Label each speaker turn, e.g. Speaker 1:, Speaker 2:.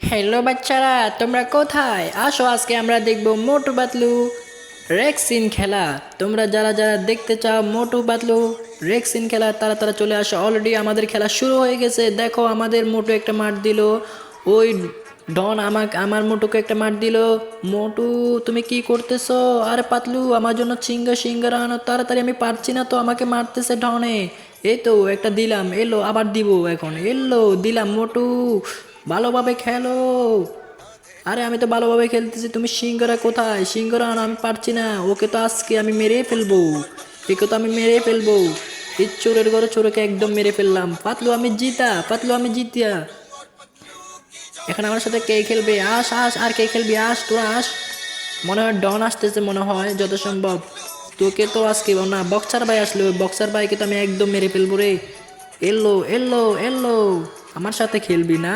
Speaker 1: Hello বাচ্চারা, তোমরা কোথায়? আসো আজকে আমরা দেখব মোটু পাতলু রেক্সিন খেলা। তোমরা যারা যারা দেখতে চাও মোটু পাতলু রেক্সিন খেলা, তারা তারা চলে আসো। অলরেডি আমাদের খেলা শুরু হয়ে গেছে। দেখো আমাদের মোটু একটা মার দিল। ওই ডন আমাকে আমার মোটুকে একটা মার দিল। মোটু তুমি কি করতেছো? আরে পাতলু আমার জন্য সিঙ্গারা আনো তাড়াতাড়ি, আমি পারছি না তো, আমাকে মারতেছে ডনে। এই তো একটা দিলাম, এলো আবার দিব, এখন এলো দিলাম। মোটু ভালোভাবে খেলো। আরে আমি তো ভালোভাবে খেলতেছি, তুমি সিঙ্গারা কোথায়? সিঙ্গারা আনো, আমি পারছি না। ওকে তো আজকে আমি মেরে ফেলবো, একে তো আমি মেরে ফেলবো। এই চোরের ঘরে চোরকে একদম মেরে ফেললাম। পাতলু আমি জিতা, পাতলু আমি জিতিয়া। এখন আমার সাথে কে খেলবে? আস আস, আর কে খেলবি? আস তোরা আস। মনে হয় ডন আসতেছে, মনে হয় যত সম্ভব। তোকে তো আজকে না, বক্সার ভাই আসলো, ওই বক্সার ভাইকে তো আমি একদম মেরে ফেলবো রে। এলো এলো এলো, আমার সাথে খেলবি না?